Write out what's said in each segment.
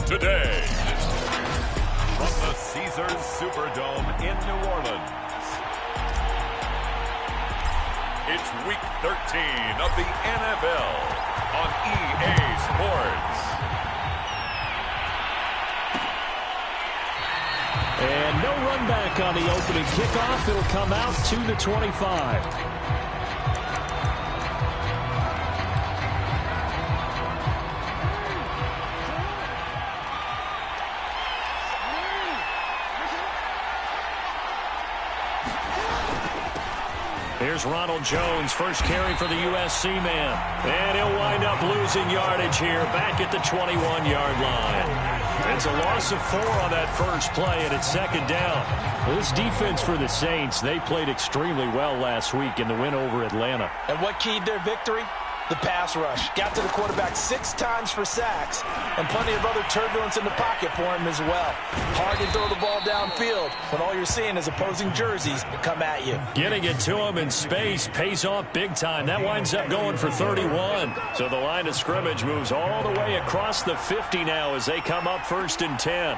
today. From the Caesars Superdome in New Orleans, it's Week 13 of the NFL on EA Sports. And no run back on the opening kickoff. It'll come out to the 25. Here's Ronald Jones, first carry for the USC man. And he'll wind up losing yardage here, back at the 21-yard line. It's a loss of 4 on that first play, and it's second down. This defense for the Saints, they played extremely well last week in the win over Atlanta. And what keyed their victory? The pass rush. Got to the quarterback 6 times for sacks, and plenty of other turbulence in the pocket for him as well. Hard to throw the ball downfield when all you're seeing is opposing jerseys come at you. Getting it to him in space pays off big time. That winds up going for 31. So the line of scrimmage moves all the way across the 50 now as they come up 1st and 10.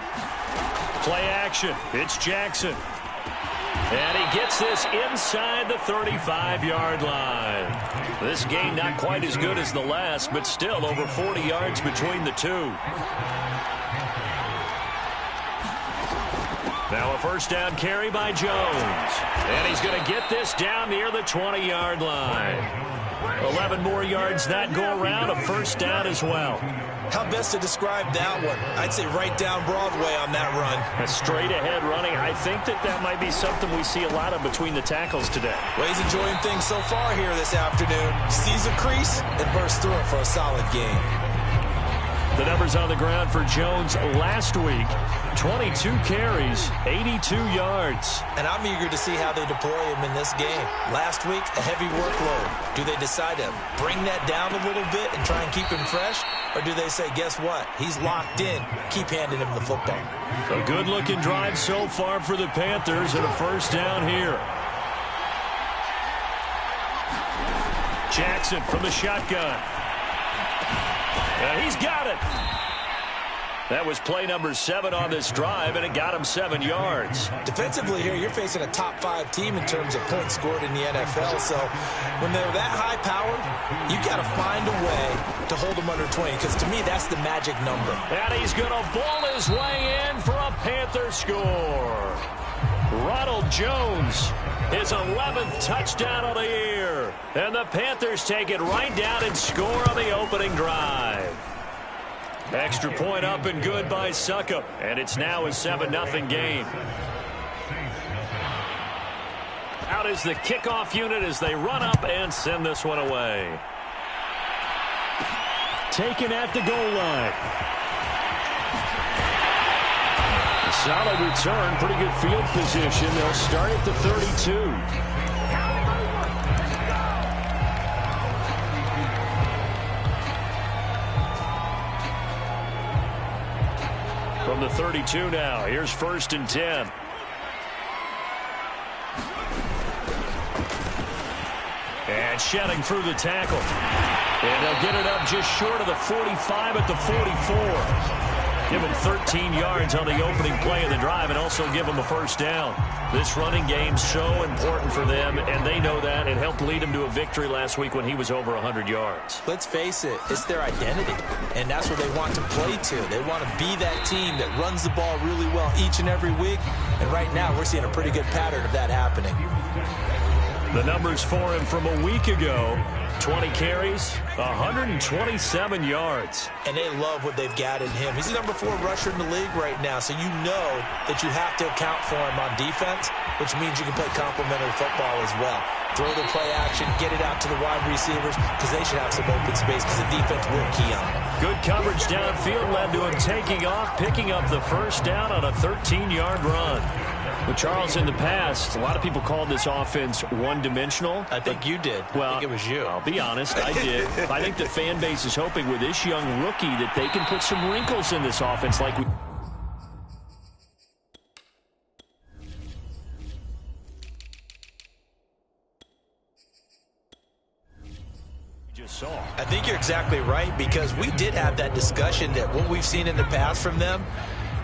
Play action. It's Jackson. And he gets this inside the 35-yard line. This game not quite as good as the last, but still over 40 yards between the two. Now a first down carry by Jones. And he's going to get this down near the 20-yard line. 11 more yards that go around, a first down as well. How best to describe that one? I'd say right down Broadway on that run. A straight-ahead running. I think that might be something we see a lot of between the tackles today. Well, he's enjoying things so far here this afternoon. Sees a crease and bursts through it for a solid game. The numbers on the ground for Jones last week. 22 carries, 82 yards. And I'm eager to see how they deploy him in this game. Last week, a heavy workload. Do they decide to bring that down a little bit and try and keep him fresh? Or do they say, guess what? He's locked in. Keep handing him the football. A good-looking drive so far for the Panthers and a first down here. Jackson from the shotgun. And he's got it. That was play number 7 on this drive, and it got him 7 yards. Defensively here, you're facing a top-5 team in terms of points scored in the NFL. So when they're that high-powered, you've got to find a way to hold them under 20, because to me, that's the magic number. And he's going to bowl his way in for a Panther score. Ronald Jones, his 11th touchdown of the year. And the Panthers take it right down and score on the opening drive. Extra point up and good by Succop. And it's now a 7-0 game. Out is the kickoff unit as they run up and send this one away. Taken at the goal line. Solid return, pretty good field position. They'll start at the 32. From the 32 now, here's 1st and 10. And shedding through the tackle. And they'll get it up just short of the 45 at the 44. Give him 13 yards on the opening play of the drive and also give him a first down. This running game's so important for them, and they know that. It helped lead them to a victory last week when he was over 100 yards. Let's face it, it's their identity, and that's what they want to play to. They want to be that team that runs the ball really well each and every week, and right now we're seeing a pretty good pattern of that happening. The numbers for him from a week ago: 20 carries, 127 yards. And they love what they've got in him. He's the number 4 rusher in the league right now, so you know that you have to account for him on defense, which means you can play complementary football as well. Throw the play action, get it out to the wide receivers, because they should have some open space, because the defense will key on them. Good coverage downfield led to him taking off, picking up the first down on a 13-yard run. Well, Charles, in the past, a lot of people called this offense one-dimensional. I think you did. Well, I think it was you. I'll be honest, I did. I think the fan base is hoping with this young rookie that they can put some wrinkles in this offense like we... just saw. I think you're exactly right, because we did have that discussion that what we've seen in the past from them,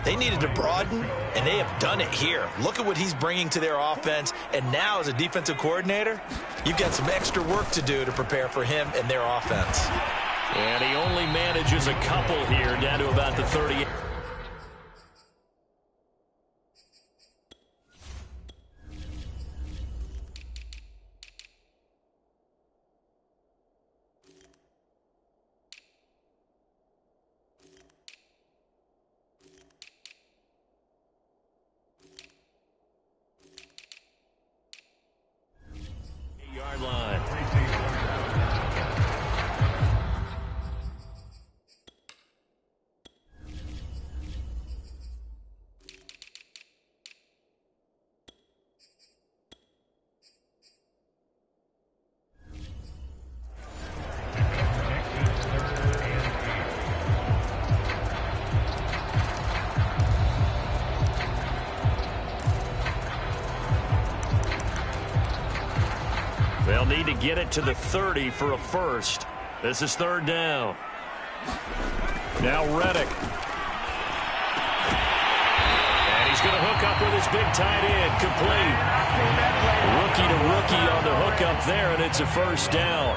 they needed to broaden, and they have done it here. Look at what he's bringing to their offense, and now as a defensive coordinator, you've got some extra work to do to prepare for him and their offense. And he only manages a couple here, down to about the 38. Yard line. They'll need to get it to the 30 for a first. This is third down. Now Reddick. And he's going to hook up with his big tight end. Complete. Rookie to rookie on the hook up there, and it's a first down.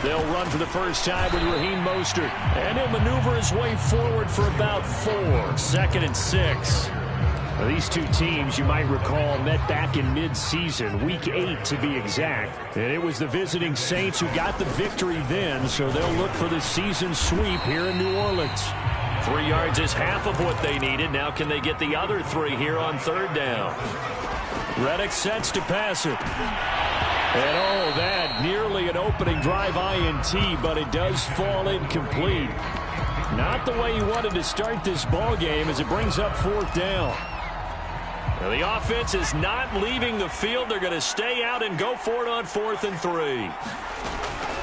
They'll run for the first time with Raheem Mostert. And he'll maneuver his way forward for about 4. 2nd and 6. Now, these two teams, you might recall, met back in mid-season, Week 8 to be exact. And it was the visiting Saints who got the victory then, so they'll look for the season sweep here in New Orleans. 3 yards is half of what they needed. Now can they get the other 3 here on third down? Reddick sets to pass it. And oh, that nearly an opening drive INT, but it does fall incomplete. Not the way he wanted to start this ball game as it brings up 4th down. Now, the offense is not leaving the field. They're going to stay out and go for it on 4th and 3.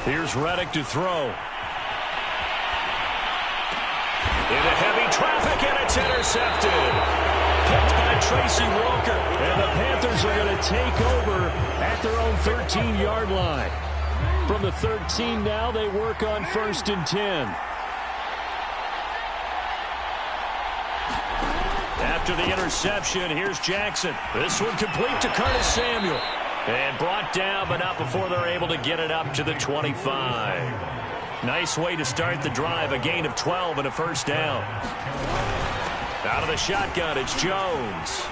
Here's Reddick to throw. Into heavy traffic, and it's intercepted. Picked by Tracy Walker. And the Panthers are going to take over at their own 13-yard line. From the 13 now, they work on 1st and 10. After the interception, here's Jackson. This one complete to Curtis Samuel. And brought down, but not before they're able to get it up to the 25. Nice way to start the drive. A gain of 12 and a first down. Out of the shotgun, it's Jones.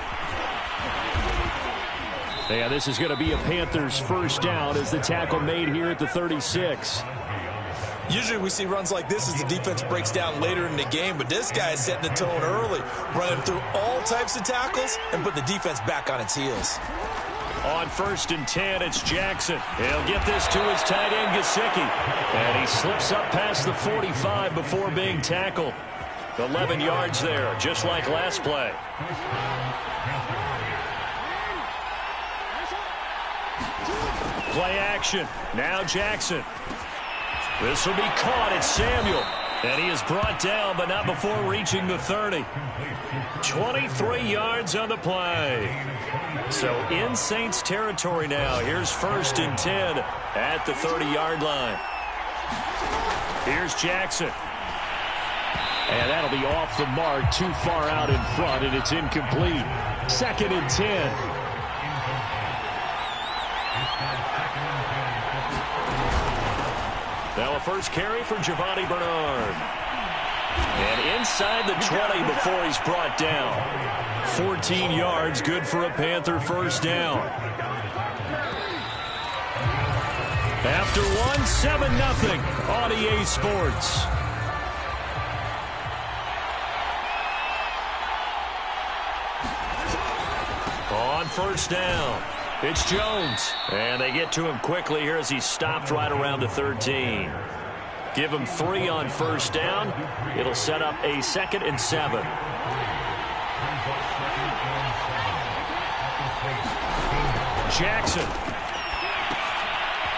Yeah, this is going to be a Panthers first down as the tackle made here at the 36. Usually we see runs like this as the defense breaks down later in the game, but this guy is setting the tone early, running through all types of tackles and putting the defense back on its heels. On 1st and 10, it's Jackson. He'll get this to his tight end, Gesicki. And he slips up past the 45 before being tackled. 11 yards there, just like last play. Play action. Now Jackson. This will be caught. It's Samuel. And he is brought down, but not before reaching the 30. 23 yards on the play. So in Saints territory now. Here's 1st and 10 at the 30-yard line. Here's Jackson. And that'll be off the mark, too far out in front, and it's incomplete. 2nd and 10. Now a first carry for Giovanni Bernard. And inside the 20 before he's brought down. 14 yards, good for a Panther first down. After one, 7-0 on EA Sports. On first down, it's Jones. And they get to him quickly here as he's stopped right around the 13. Give him 3 on first down. It'll set up a 2nd and 7. Jackson.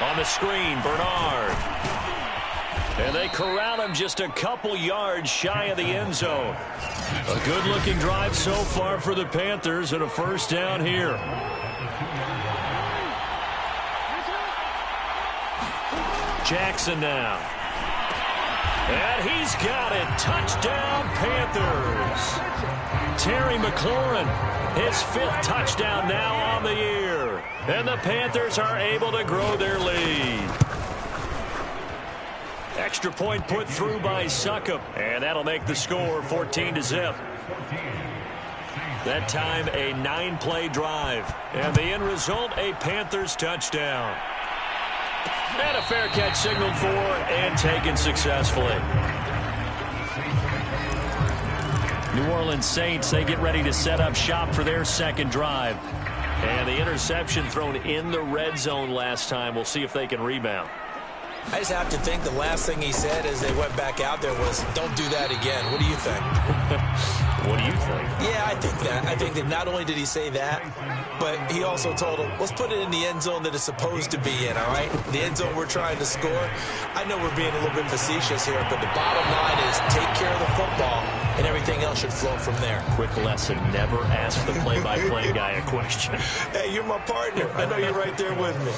On the screen, Bernard. And they corral him just a couple yards shy of the end zone. A good-looking drive so far for the Panthers and a first down here. Jackson now. And he's got it. Touchdown, Panthers. Terry McLaurin, his 5th touchdown now on the year. And the Panthers are able to grow their lead. Extra point put through by Succop. And that'll make the score 14-0. That time a 9-play drive. And the end result, a Panthers touchdown. And a fair catch signaled for and taken successfully. New Orleans Saints, they get ready to set up shop for their second drive. And the interception thrown in the red zone last time. We'll see if they can rebound. I just have to think the last thing he said as they went back out there was, don't do that again. What do you think? What do you think? Yeah, I think that. I think that not only did he say that, but he also told him, let's put it in the end zone that it's supposed to be in, all right? The end zone we're trying to score. I know we're being a little bit facetious here, but the bottom line is take care of the football, and everything else should flow from there. Quick lesson, never ask the play-by-play guy a question. Hey, you're my partner. I know you're right there with me.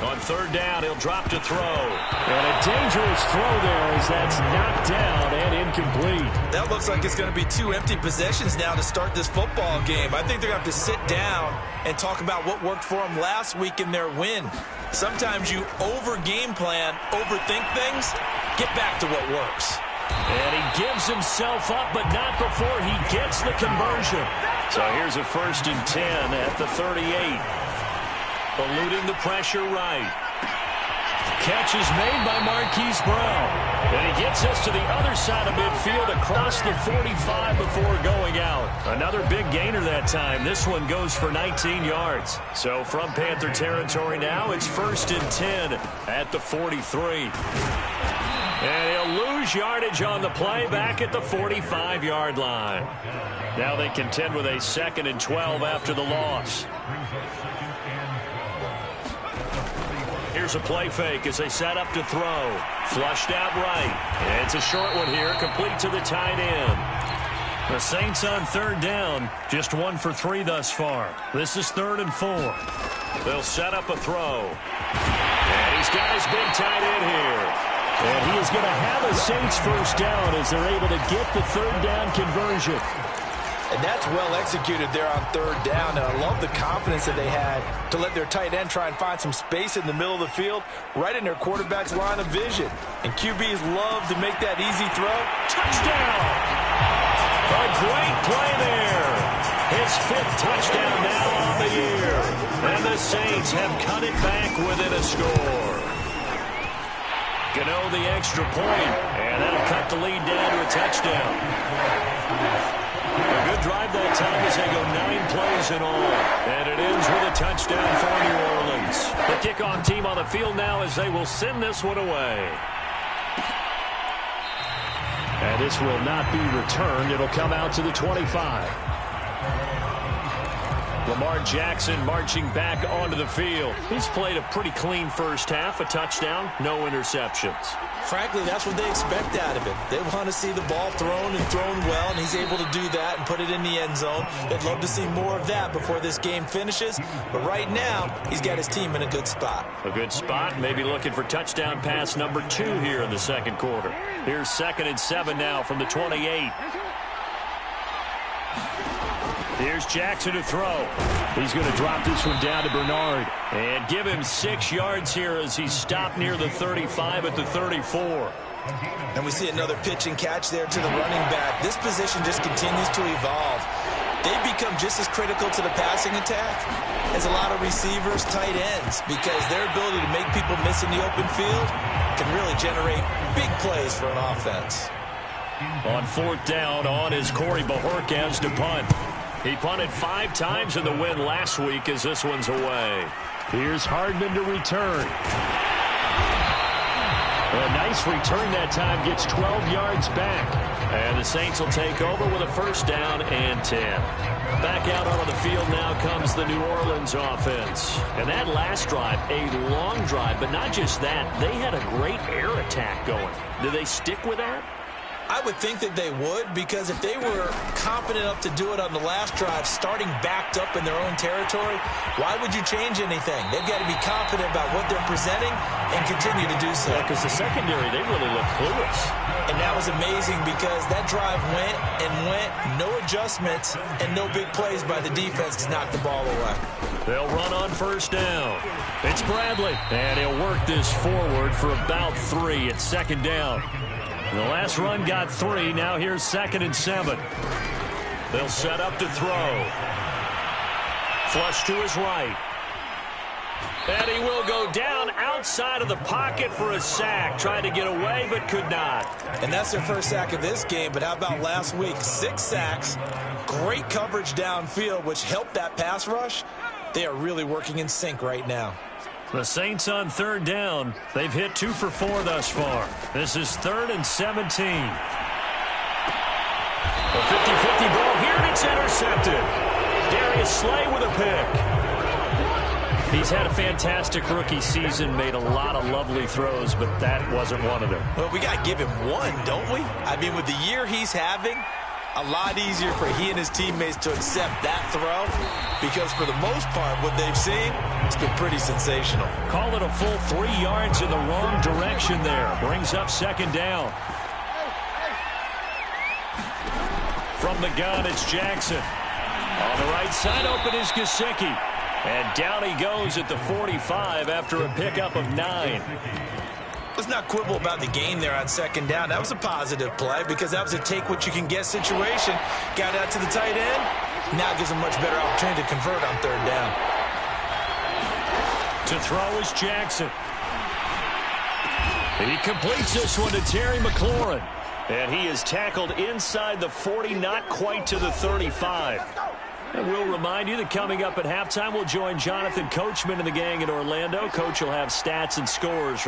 On 3rd down, he'll drop to throw. And a dangerous throw there as that's knocked down and incomplete. That looks like it's going to be 2 empty possessions now to start this football game. I think they're going to have to sit down and talk about what worked for them last week in their win. Sometimes you over-game plan, overthink things, get back to what works. And he gives himself up, but not before he gets the conversion. So here's a 1st and 10 at the 38. Eluding the pressure right. Catch is made by Marquise Brown. And he gets us to the other side of midfield across the 45 before going out. Another big gainer that time. This one goes for 19 yards. So from Panther territory now, it's 1st and 10 at the 43. And he'll lose yardage on the play back at the 45-yard line. Now they contend with a 2nd and 12 after the loss. Here's a play fake as they set up to throw. Flushed out right. And it's a short one here, complete to the tight end. The Saints on 3rd down, just 1 for 3 thus far. This is 3rd and 4. They'll set up a throw. And he's got his big tight end here. And he is going to have a Saints 1st down as they're able to get the 3rd down conversion. And that's well executed there on 3rd down. And I love the confidence that they had to let their tight end try and find some space in the middle of the field, right in their quarterback's line of vision. And QBs love to make that easy throw. Touchdown! A great play there. His 5th touchdown now on the year. And the Saints have cut it back within a score. Gano the extra point, and that'll cut the lead down to a touchdown. A good drive that time as they go 9 plays in all. And it ends with a touchdown for New Orleans. The kickoff team on the field now as they will send this one away. And this will not be returned. It'll come out to the 25. Lamar Jackson marching back onto the field. He's played a pretty clean first half, a touchdown, no interceptions. Frankly, that's what they expect out of him. They want to see the ball thrown and thrown well, and he's able to do that and put it in the end zone. They'd love to see more of that before this game finishes. But right now, he's got his team in a good spot. A good spot, maybe looking for touchdown pass number 2 here in the 2nd quarter. Here's 2nd and 7 now from the 28. Here's Jackson to throw. He's going to drop this one down to Bernard. And give him 6 yards here as he's stopped near the 35 at the 34. And we see another pitch and catch there to the running back. This position just continues to evolve. They become just as critical to the passing attack as a lot of receivers, tight ends, because their ability to make people miss in the open field can really generate big plays for an offense. On 4th down, on is Corey Bajorquez to punt. He punted 5 times in the win last week as this one's away. Here's Hardman to return. A nice return that time, gets 12 yards back. And the Saints will take over with a 1st down and 10. Back out onto the field now comes the New Orleans offense. And that last drive, a long drive, but not just that. They had a great air attack going. Do they stick with that? I would think that they would, because if they were confident enough to do it on the last drive, starting backed up in their own territory, why would you change anything? They've got to be confident about what they're presenting and continue to do so. Because the secondary, they really look clueless. And that was amazing because that drive went and went, no adjustments, and no big plays by the defense to knock the ball away. They'll run on first down. It's Bradley, and he'll work this forward for about 3 at second down. The last run got 3. Now here's 2nd and 7. They'll set up to throw. Flush to his right. And he will go down outside of the pocket for a sack. Tried to get away, but could not. And that's their first sack of this game. But how about last week? 6 sacks, great coverage downfield, which helped that pass rush. They are really working in sync right now. The Saints on 3rd down. They've hit 2 for 4 thus far. This is 3rd and 17. A 50-50 ball here, and it's intercepted. Darius Slay with a pick. He's had a fantastic rookie season, made a lot of lovely throws, but that wasn't one of them. Well, we got to give him one, don't we? I mean, with the year he's having, a lot easier for he and his teammates to accept that throw, because for the most part, what they've seen, it's been pretty sensational. Call it a full 3 yards in the wrong direction there. Brings up 2nd down. From the gun, it's Jackson. On the right side, open is Gesicki. And down he goes at the 45 after a pickup of 9. Let's not quibble about the game there on 2nd down. That was a positive play because that was a take-what-you-can-get situation. Got out to the tight end. Now gives him much better opportunity to convert on 3rd down. To throw is Jackson. He completes this one to Terry McLaurin. And he is tackled inside the 40, not quite to the 35. And we'll remind you that coming up at halftime, we'll join Jonathan Coachman and the gang in Orlando. Coach will have stats and scores.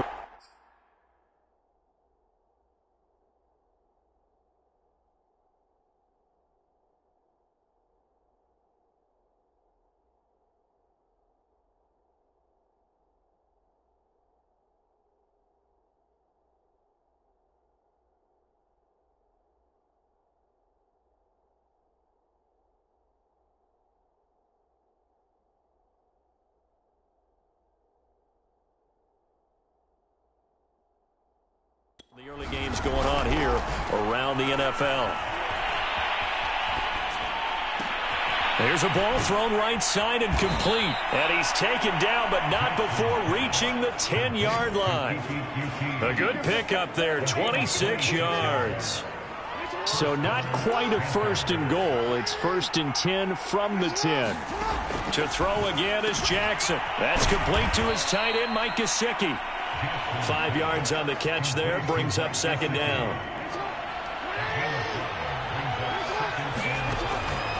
The early games going on here around the NFL. There's a ball thrown right side and complete. And he's taken down, but not before reaching the 10-yard line. A good pickup there, 26 yards. So not quite a 1st and goal. It's 1st and 10 from the 10. To throw again is Jackson. That's complete to his tight end, Mike Gesicki. 5 yards on the catch there, brings up 2nd down.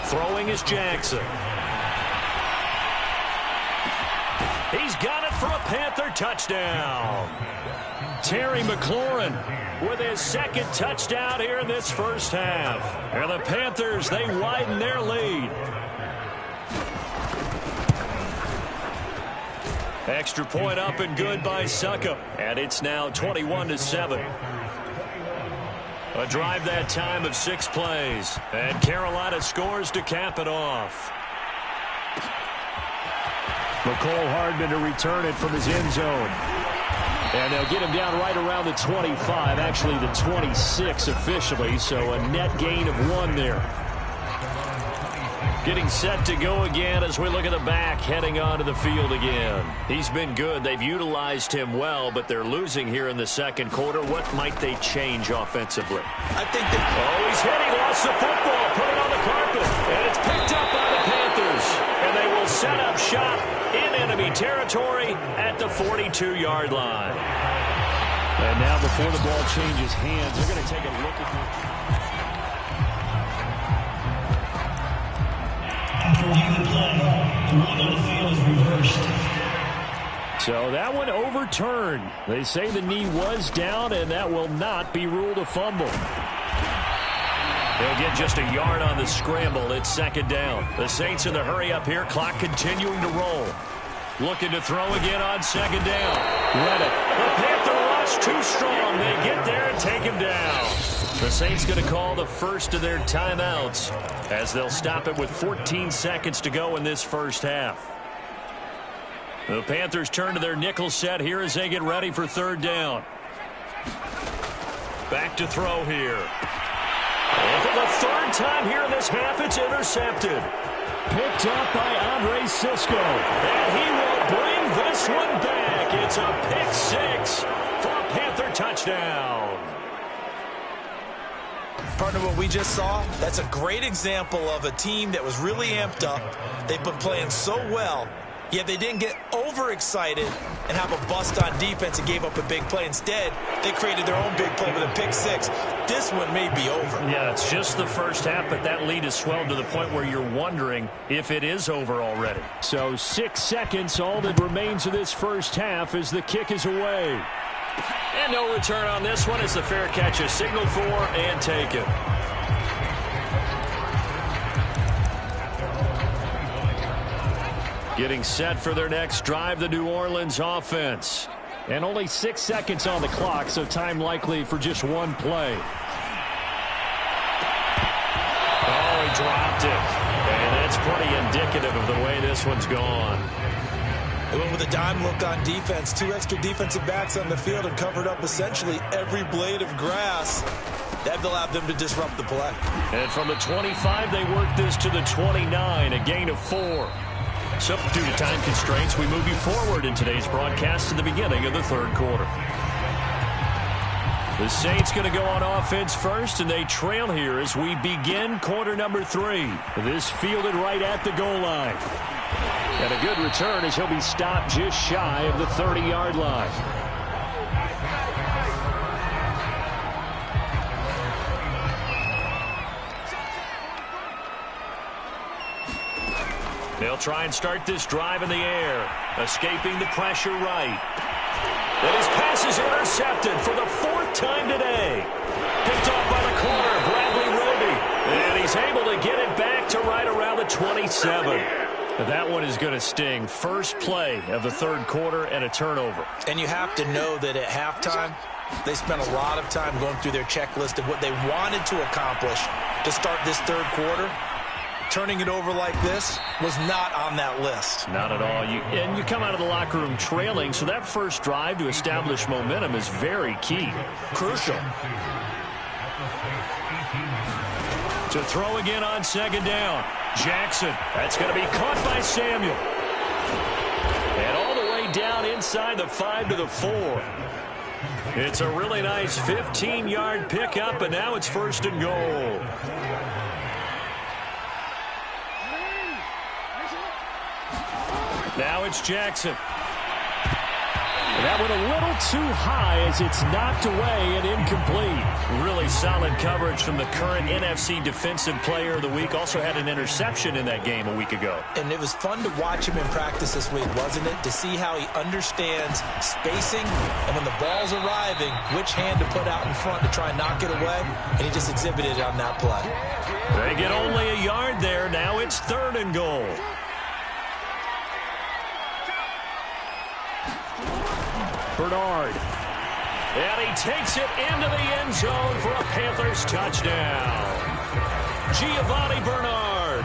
Throwing is Jackson. He's got it for a Panther touchdown. Terry McLaurin with his 2nd touchdown here in this first half. And the Panthers, they widen their lead. Extra point up and good by Succop. And it's now 21-7. A drive that time of 6 plays. And Carolina scores to cap it off. McCole Hardman to return it from his end zone. And they'll get him down right around the 25, actually the 26 officially, so a net gain of 1 there. Getting set to go again as we look at the back, heading onto the field again. He's been good. They've utilized him well, but they're losing here in the 2nd quarter. What might they change offensively? I think that... Oh, he's hit. He lost the football. Put it on the carpet. And it's picked up by the Panthers. And they will set up shop in enemy territory at the 42-yard line. And now before the ball changes hands, they're going to take a look at the... After the play, the one on the field is reversed. So that one overturned. They say the knee was down, and that will not be ruled a fumble. They'll get just a yard on the scramble. It's 2nd down. The Saints in the hurry up here. Clock continuing to roll. Looking to throw again on 2nd down. Read it. The Panther rush too strong. They get there and take him down. The Saints going to call the first of their timeouts as they'll stop it with 14 seconds to go in this first half. The Panthers turn to their nickel set here as they get ready for third down. Back to throw here. And for the third time here in this half, it's intercepted. Picked up by Andre Cisco. And he will bring this one back. It's a pick six for a Panther touchdown. Partner, what we just saw, that's a great example of a team that was really amped up. They've been playing so well, yet they didn't get overexcited and have a bust on defense and gave up a big play. Instead, they created their own big play with a pick six. This one may be over. Yeah, it's just the first half, but that lead has swelled to the point where you're wondering if it is over already. So 6 seconds, all that remains of this first half as the kick is away. And no return on this one as the fair catch is signaled for and taken. Getting set for their next drive, the New Orleans offense. And only 6 seconds on the clock, so time likely for just one play. Oh, he dropped it. And that's pretty indicative of the way this one's gone. They went with a dime look on defense. 2 extra defensive backs on the field and covered up essentially every blade of grass. That allowed them to disrupt the play. And from the 25, they work this to the 29, a gain of 4. So, due to time constraints, we move you forward in today's broadcast to the beginning of the third quarter. The Saints going to go on offense first, and they trail here as we begin quarter number 3. This fielded right at the goal line. And a good return as he'll be stopped just shy of the 30-yard line. They'll try and start this drive in the air, escaping the pressure right. And his pass is intercepted for the 4th time today. Picked off by the corner, Bradley Roby. And he's able to get it back to right around the 27. That one is going to sting. First play of the third quarter and a turnover. And you have to know that at halftime, they spent a lot of time going through their checklist of what they wanted to accomplish to start this third quarter. Turning it over like this was not on that list. Not at all. And you come out of the locker room trailing, so that first drive to establish momentum is very key. Crucial. To throw again on second down. Jackson. That's going to be caught by Samuel. And all the way down inside the 5 to the 4. It's a really nice 15-yard pickup, and now it's first and goal. Now it's Jackson. That went a little too high as it's knocked away and incomplete. Really solid coverage from the current NFC Defensive Player of the Week. Also had an interception in that game a week ago. And it was fun to watch him in practice this week, wasn't it? To see how he understands spacing and when the ball's arriving, which hand to put out in front to try and knock it away. And he just exhibited it on that play. They get only a yard there. Now it's third and goal. Bernard. And he takes it into the end zone for a Panthers touchdown. Giovanni Bernard.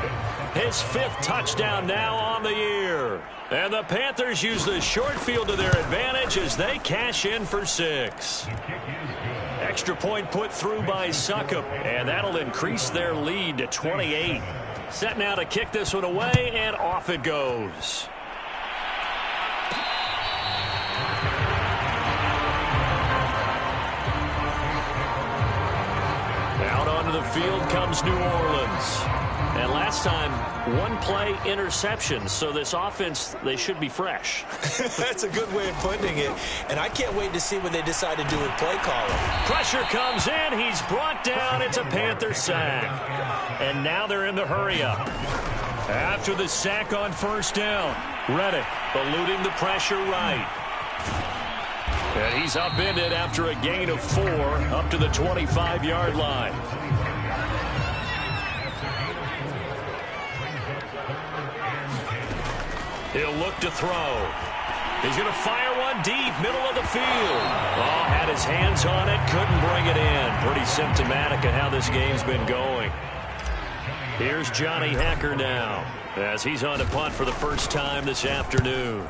His 5th touchdown now on the year. And the Panthers use the short field to their advantage as they cash in for 6. Extra point put through by Succop. And that'll increase their lead to 28. Set now to kick this one away, and off it goes. The field comes New Orleans. And last time, 1 play interception. So this offense, they should be fresh. That's a good way of putting it. And I can't wait to see what they decide to do with play calling. Pressure comes in. He's brought down. It's a Panther sack. And now they're in the hurry-up. After the sack on first down, Reddick eluding the pressure right. And he's upended after a gain of 4 up to the 25-yard line. He'll look to throw. He's going to fire one run deep, middle of the field. Oh, had his hands on it, couldn't bring it in. Pretty symptomatic of how this game's been going. Here's Johnny Hecker now, as he's on to punt for the first time this afternoon.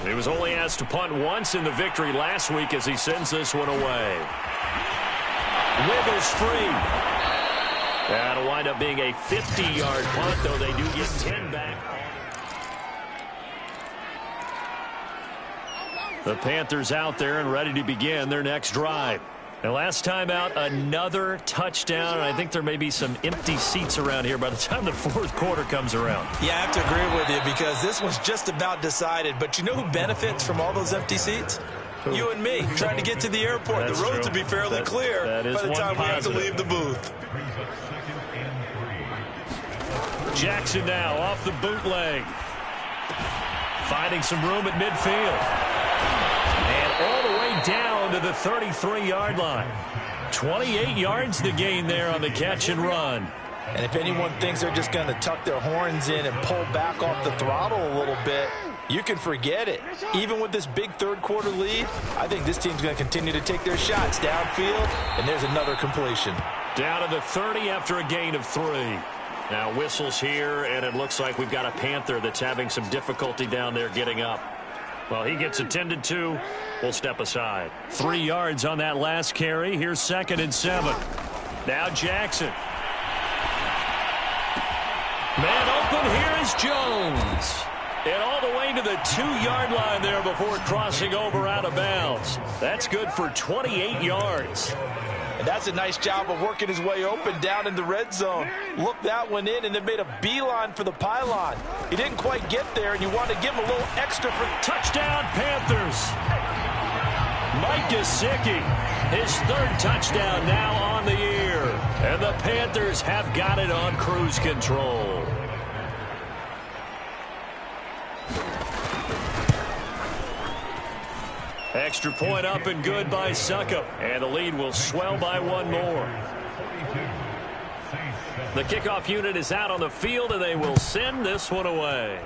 He was only asked to punt once in the victory last week as he sends this one away. Wiggles free. That'll wind up being a 50-yard punt, though they do get 10 back. The Panthers out there and ready to begin their next drive. And last time out, another touchdown. And I think there may be some empty seats around here by the time the fourth quarter comes around. Yeah, I have to agree with you because this one's just about decided. But you know who benefits from all those empty seats? Who? You and me, trying to get to the airport. That's the roads true. will be fairly clear by the time we have to leave the booth. Jackson now off the bootleg. Finding some room at midfield. And all the way down to the 33-yard line. 28 yards to gain there on the catch and run. And if anyone thinks they're just going to tuck their horns in and pull back off the throttle a little bit, you can forget it. Even with this big third-quarter lead, I think this team's going to continue to take their shots downfield, and there's another completion. Down to the 30 after a gain of 3. Now whistles here, and it looks like we've got a Panther that's having some difficulty down there getting up. Well, he gets attended to. We'll step aside. 3 yards on that last carry. Here's 2nd and 7. Now Jackson. Man open. Here is Jones. And all the way to the 2-yard line there before crossing over out of bounds. That's good for 28 yards. And that's a nice job of working his way open down in the red zone. Looked that one in and then made a beeline for the pylon. He didn't quite get there, and you want to give him a little extra for touchdown Panthers. Mike Gesicki, his 3rd touchdown now on the year. And the Panthers have got it on cruise control. Extra point up and good by Suckup. And the lead will swell by 1 more. The kickoff unit is out on the field, and they will send this one away.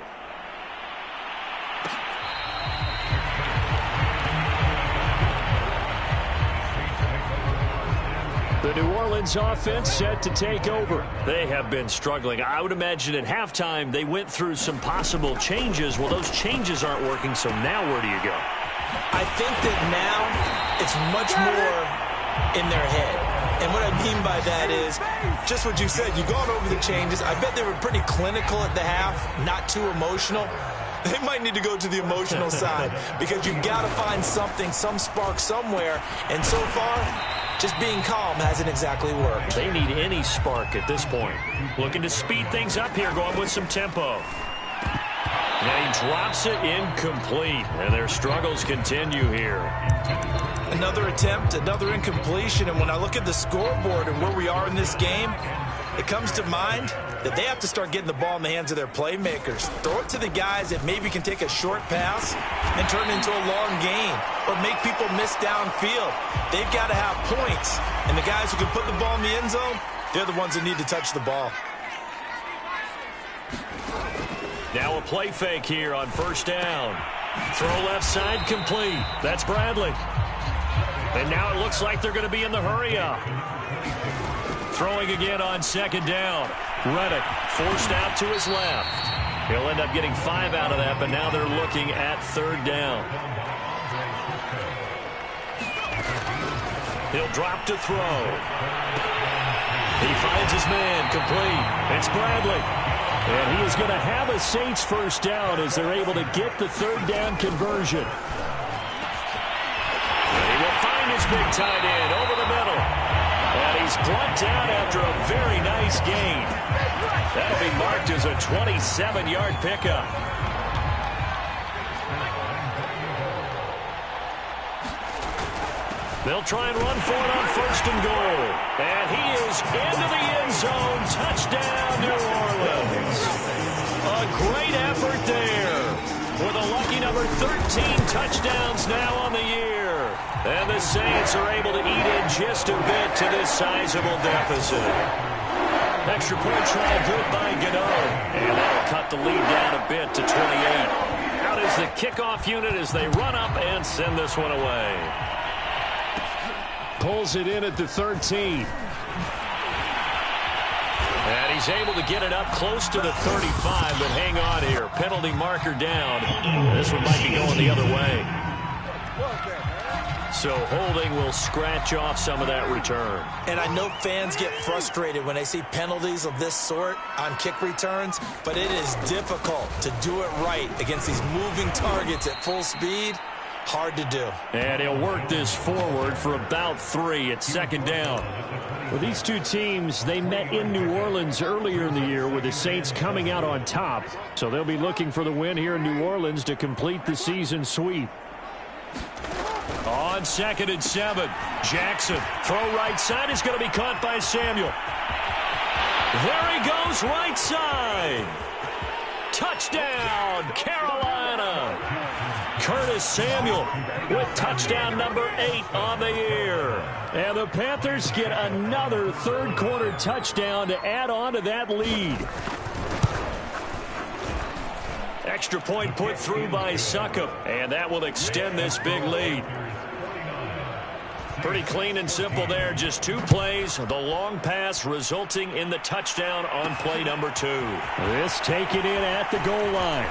The New Orleans offense set to take over. They have been struggling. I would imagine at halftime they went through some possible changes. Well, those changes aren't working, so now where do you go? I think that now it's much more in their head. And what I mean by that is just what you said. You've gone over the changes. I bet they were pretty clinical at the half, not too emotional. They might need to go to the emotional side because you've got to find something, some spark somewhere. And so far, just being calm hasn't exactly worked. They need any spark at this point. Looking to speed things up here, going with some tempo. And he drops it incomplete, and their struggles continue here. Another attempt, another incompletion, and when I look at the scoreboard and where we are in this game, it comes to mind that they have to start getting the ball in the hands of their playmakers. Throw it to the guys that maybe can take a short pass and turn it into a long gain or make people miss downfield. They've got to have points, and the guys who can put the ball in the end zone, they're the ones that need to touch the ball. Now a play fake here on 1st down. Throw left side complete. That's Bradley. And now it looks like they're going to be in the hurry-up. Throwing again on 2nd down. Reddick forced out to his left. He'll end up getting 5 out of that, but now they're looking at 3rd down. He'll drop to throw. He finds his man complete. It's Bradley. And he is going to have a Saints 1st down as they're able to get the 3rd down conversion. And he will find his big tight end over the middle. And he's brought down after a very nice gain. That'll be marked as a 27-yard pickup. They'll try and run for it on 1st and goal. And he is into the end zone. Touchdown, New Orleans. A great effort there. With a lucky number 13 touchdowns now on the year. And the Saints are able to eat in just a bit to this sizable deficit. Extra point try good by Gano. And that'll cut the lead down a bit to 28. Out is the kickoff unit as they run up and send this one away. Pulls it in at the 13. And he's able to get it up close to the 35, but hang on here. Penalty marker down. This one might be going the other way. So holding will scratch off some of that return. And I know fans get frustrated when they see penalties of this sort on kick returns, but it is difficult to do it right against these moving targets at full speed. Hard to do. And he'll work this forward for about 3 at second down. Well, these two teams, they met in New Orleans earlier in the year with the Saints coming out on top. So they'll be looking for the win here in New Orleans to complete the season sweep. On 2nd and 7, Jackson. Throw right side is going to be caught by Samuel. There he goes right side. Touchdown, Carolina. Curtis Samuel with touchdown number 8 on the year. And the Panthers get another third-quarter touchdown to add on to that lead. Extra point put through by Succop, and that will extend this big lead. Pretty clean and simple there. Just 2 plays. The long pass resulting in the touchdown on play number 2. This taken in at the goal line.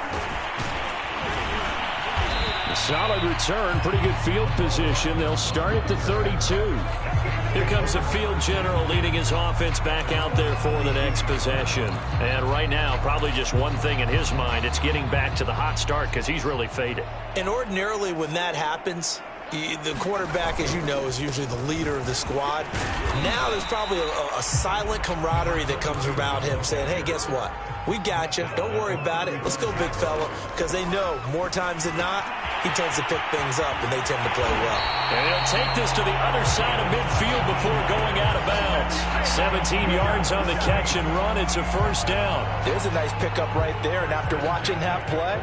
Solid return, pretty good field position. They'll start at the 32. Here comes the field general leading his offense back out there for the next possession. And right now, probably just one thing in his mind. It's getting back to the hot start because he's really faded. And ordinarily when that happens, the quarterback, as you know, is usually the leader of the squad. Now there's probably a silent camaraderie that comes around him saying, hey, guess what? We got you. Don't worry about it. Let's go, big fella. Because they know more times than not, he tends to pick things up, and they tend to play well. And he'll take this to the other side of midfield before going out of bounds. 17 yards on the catch and run. It's a first down. There's a nice pickup right there. And after watching that play,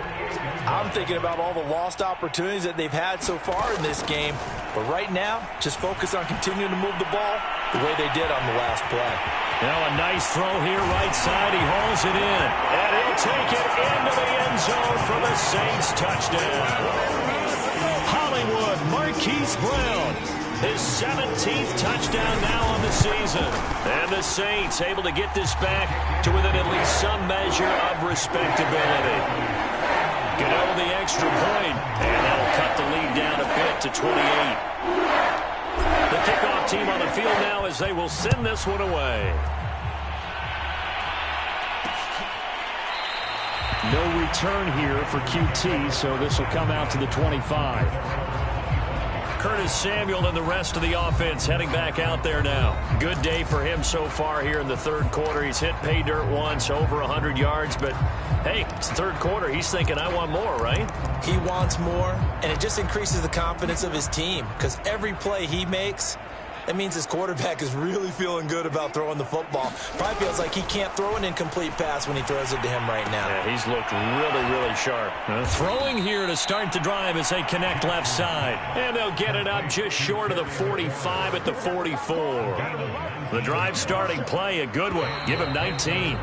I'm thinking about all the lost opportunities that they've had so far in this game. But right now, just focus on continuing to move the ball the way they did on the last play. Now a nice throw here, right side. He hauls it in. And he'll take it into the end zone for the Saints touchdown. Hollywood Marquise Brown. His 17th touchdown now on the season. And the Saints able to get this back to within at least some measure of respectability. Get over the extra point, and that'll cut the lead down a bit to 28. The kickoff team on the field now as they will send this one away. No return here for QT, so this will come out to the 25. Curtis Samuel and the rest of the offense heading back out there now. Good day for him so far here in the third quarter. He's hit pay dirt once, over 100 yards, but hey, it's the third quarter. He's thinking, I want more, right? He wants more, and it just increases the confidence of his team because every play he makes, that means his quarterback is really feeling good about throwing the football. Probably feels like he can't throw an incomplete pass when he throws it to him right now. Yeah, he's looked really, really sharp. Throwing here to start the drive as they connect left side. And they'll get it up just short of the 45 at the 44. The drive starting play, a good one. Give him 19.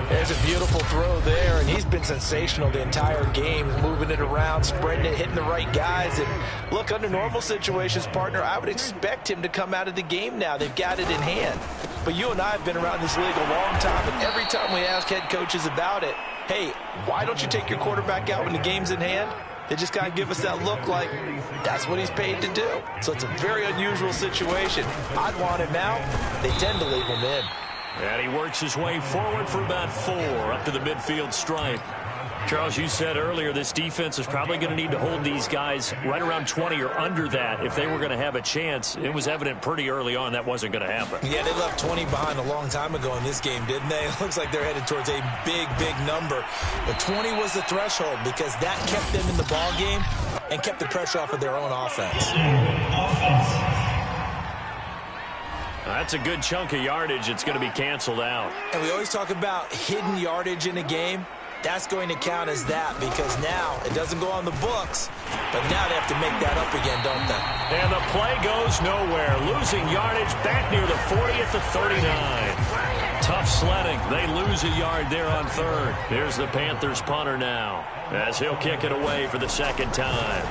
There's a beautiful throw there, and he's been sensational the entire game, moving it around, spreading it, hitting the right guys. And look, under normal situations, partner, I would expect him to come out of the game now. They've got it in hand. But you and I have been around this league a long time, and every time we ask head coaches about it, hey, why don't you take your quarterback out when the game's in hand? They just kind of give us that look like that's what he's paid to do. So it's a very unusual situation. I'd want him out. They tend to leave him in. And he works his way forward for about 4 up to the midfield stripe. Charles, you said earlier this defense is probably going to need to hold these guys right around 20 or under that if they were going to have a chance. It was evident pretty early on that wasn't going to happen. Yeah, they left 20 behind a long time ago in this game, didn't they? It looks like they're headed towards a big, big number. But 20 was the threshold because that kept them in the ball game and kept the pressure off of their own offense. That's a good chunk of yardage. It's going to be canceled out. And we always talk about hidden yardage in a game. That's going to count as that because now it doesn't go on the books, but now they have to make that up again, don't they? And the play goes nowhere. Losing yardage back near the 40 at the 39. Tough sledding. They lose a yard there on third. Here's the Panthers punter now, as he'll kick it away for the second time.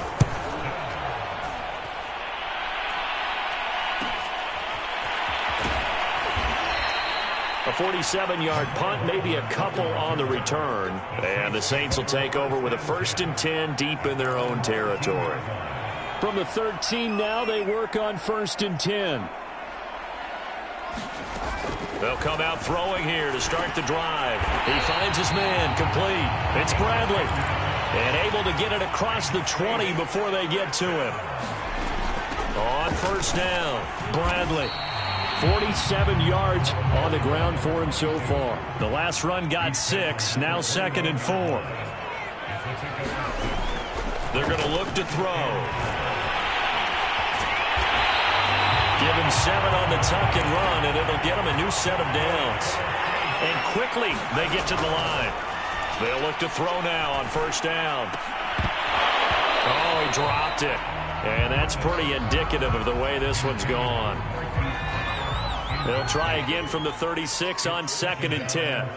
A 47-yard punt, maybe a couple on the return. And the Saints will take over with a 1st and 10 deep in their own territory. From the 13 now, they work on 1st and 10. They'll come out throwing here to start the drive. He finds his man, complete. It's Bradley. And able to get it across the 20 before they get to him. On 1st down, Bradley. 47 yards on the ground for him so far. The last run got 6, now 2nd and 4. They're going to look to throw. Give him 7 on the tuck and run, and it'll get him a new set of downs. And quickly they get to the line. They'll look to throw now on 1st down. Oh, he dropped it. And that's pretty indicative of the way this one's gone. They'll try again from the 36 on 2nd and 10.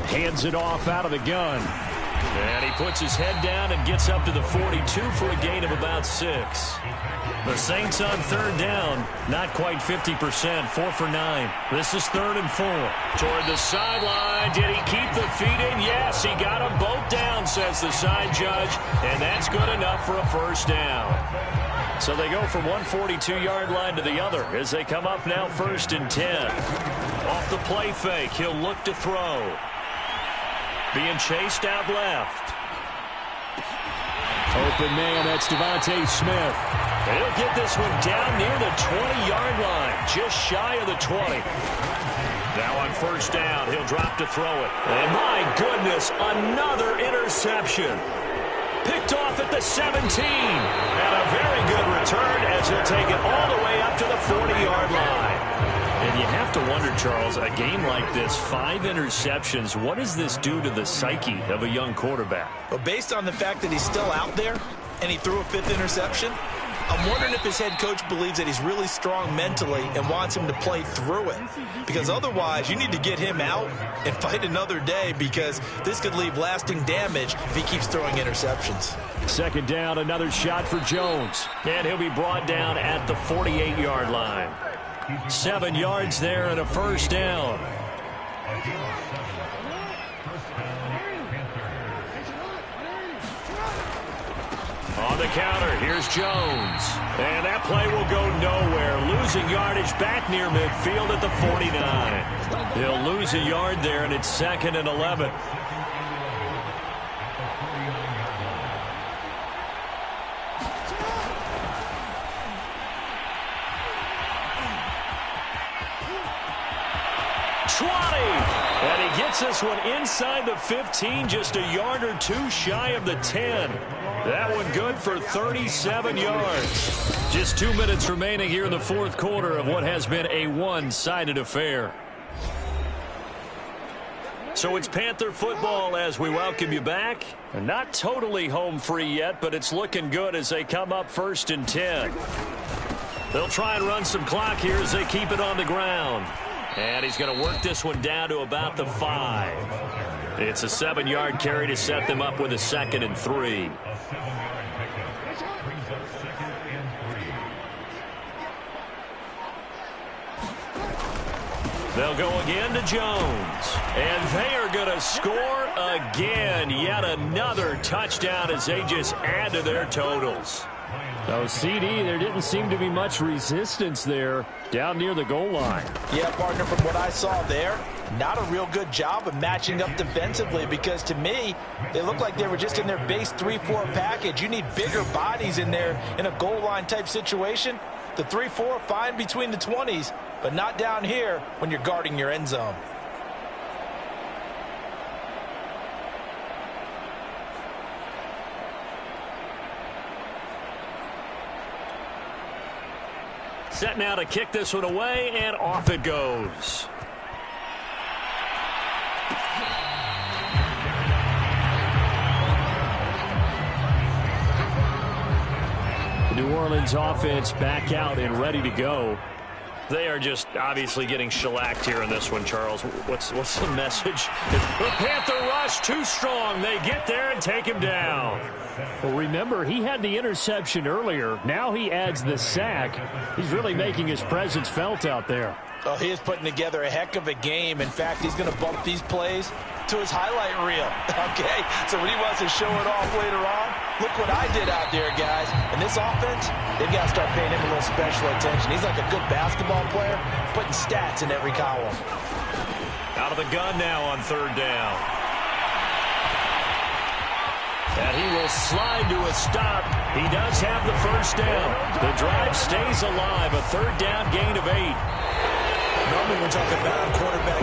Hands it off out of the gun. And he puts his head down and gets up to the 42 for a gain of about 6. The Saints on 3rd down, not quite 50%, 4 for 9. This is 3rd and 4. Toward the sideline, did he keep the feet in? Yes, he got them both down, says the side judge, and that's good enough for a 1st down. So they go from one 42-yard line to the other as they come up now 1st and 10. Off the play fake, he'll look to throw. Being chased out left. Open man, that's Devontae Smith. He'll get this one down near the 20-yard line, just shy of the 20. Now on 1st down, he'll drop to throw it. And my goodness, another interception. Picked off at the 17. And a very good return as he'll take it all the way up to the 40-yard line. And you have to wonder, Charles, a game like this, 5 interceptions, what does this do to the psyche of a young quarterback? Well, based on the fact that he's still out there and he threw a 5th interception, I'm wondering if his head coach believes that he's really strong mentally and wants him to play through it. Because otherwise, you need to get him out and fight another day, because this could leave lasting damage if he keeps throwing interceptions. 2nd down, another shot for Jones. And he'll be brought down at the 48-yard line. 7 yards there and a 1st down. On the counter, here's Jones. And that play will go nowhere. Losing yardage back near midfield at the 49. He'll lose a yard there, and it's 2nd and 11. And he gets this one inside the 15, just a yard or 2 shy of the 10. That one good for 37 yards. Just 2 minutes remaining here in the 4th quarter of what has been a one-sided affair. So it's Panther football as we welcome you back. Not totally home free yet, but it's looking good as they come up 1st and 10. They'll try and run some clock here as they keep it on the ground. And he's going to work this one down to about the 5. It's a 7-yard carry to set them up with a 2nd and 3. They'll go again to Jones. And they are going to score again. Yet another touchdown as they just add to their totals. So, CD, there didn't seem to be much resistance there down near the goal line. Yeah, partner, from what I saw there, not a real good job of matching up defensively, because to me, they looked like they were just in their base 3-4 package. You need bigger bodies in there in a goal line type situation. The 3-4, fine between the 20s, but not down here when you're guarding your end zone. Set now to kick this one away, and off it goes. The New Orleans offense back out and ready to go. They are just obviously getting shellacked here in this one, Charles. What's the message? The Panther rush too strong. They get there and take him down. Well, remember, he had the interception earlier. Now he adds the sack. He's really making his presence felt out there. Oh, he is putting together a heck of a game. In fact, he's going to bump these plays to his highlight reel. Okay, so when he wants to show it off later on, look what I did out there, guys. And this offense, they've got to start paying him a little special attention. He's like a good basketball player, putting stats in every column. Out of the gun now on third down. And he will slide to a stop. He does have the first down. The drive stays alive. A third down gain of 8. Normally we're talking about quarterback